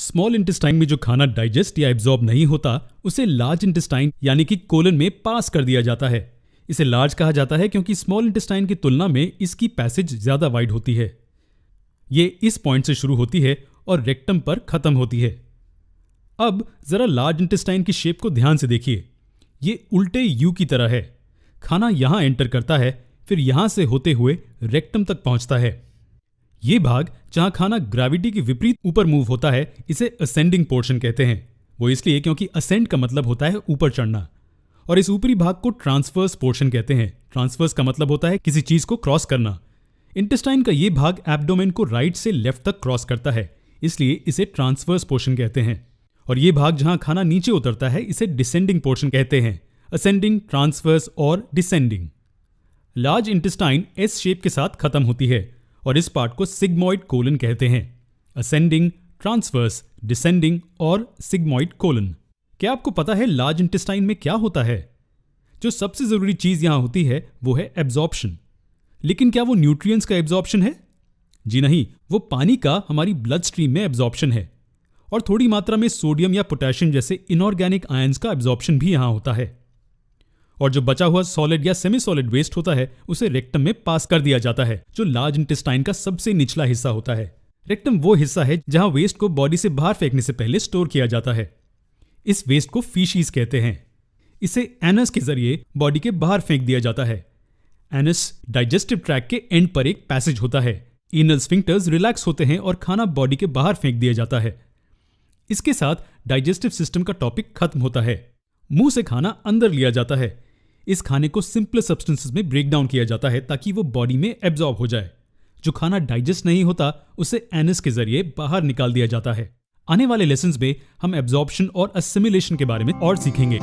Small intestine में जो खाना डाइजेस्ट या एब्जॉर्ब नहीं होता उसे लार्ज इंटेस्टाइन यानी कि कोलन में पास कर दिया जाता है। इसे लार्ज कहा जाता है क्योंकि स्मॉल इंटेस्टाइन की तुलना में इसकी पैसेज ज्यादा वाइड होती है। ये इस पॉइंट से शुरू होती है और रेक्टम पर खत्म होती है। अब जरा लार्ज इंटेस्टाइन की शेप को ध्यान से देखिए। ये उल्टे यू की तरह है। खाना यहां एंटर करता है, फिर यहां से होते हुए रेक्टम तक पहुंचता है। ये भाग जहां खाना ग्रेविटी के विपरीत ऊपर मूव होता है इसे असेंडिंग पोर्शन कहते हैं। वो इसलिए क्योंकि असेंड का मतलब होता है ऊपर चढ़ना, और इस ऊपरी भाग को ट्रांसवर्स पोर्शन कहते हैं। ट्रांसवर्स का मतलब होता है किसी चीज को क्रॉस करना। इंटेस्टाइन का ये भाग एब्डोमेन को राइट से लेफ्ट तक क्रॉस करता है, इसलिए इसे ट्रांसवर्स पोर्शन कहते हैं। और ये भाग जहां खाना नीचे उतरता है इसे डिसेंडिंग पोर्शन कहते हैं। असेंडिंग, ट्रांसवर्स और descending. Large intestine S shape के साथ खत्म होती है और इस पार्ट को सिग्मॉइड कोलन कहते हैं। असेंडिंग, ट्रांसवर्स, डिसेंडिंग और सिग्मॉइड कोलन। क्या आपको पता है लार्ज इंटेस्टाइन में क्या होता है? जो सबसे जरूरी चीज यहां होती है वो है एब्जॉर्प्शन। लेकिन क्या वो न्यूट्रिएंट्स का एब्जॉर्प्शन है? जी नहीं, वो पानी का हमारी ब्लड स्ट्रीम में एब्जॉर्प्शन है। और थोड़ी मात्रा में सोडियम या पोटेशियम जैसे इनऑर्गेनिक आयंस का एब्जॉर्प्शन भी यहां होता है। और जो बचा हुआ सॉलिड या सेमी सॉलिड वेस्ट होता है उसे रेक्टम में पास कर दिया जाता है, जो लार्ज इंटेस्टाइन का सबसे निचला हिस्सा होता है। रेक्टम वो हिस्सा है जहां वेस्ट को बॉडी से बाहर फेंकने से पहले स्टोर किया जाता है। इस वेस्ट को फीशीज कहते हैं। इसे एनस के जरिए बॉडी के बाहर फेंक दिया जाता है। एनस डाइजेस्टिव ट्रैक्ट के एंड पर एक पैसेज होता है। एनल स्फिंक्टर्स रिलैक्स होते हैं और खाना बॉडी के बाहर फेंक दिया जाता है। इसके साथ डाइजेस्टिव सिस्टम का टॉपिक खत्म होता है। मुंह से खाना अंदर लिया जाता है। इस खाने को सिंपल सब्सटेंसेस में ब्रेक डाउन किया जाता है ताकि वो बॉडी में एब्जॉर्ब हो जाए। जो खाना डाइजेस्ट नहीं होता उसे एनस के जरिए बाहर निकाल दिया जाता है। आने वाले लेसन्स में हम एब्जॉर्प्शन और असिमिलेशन के बारे में और सीखेंगे।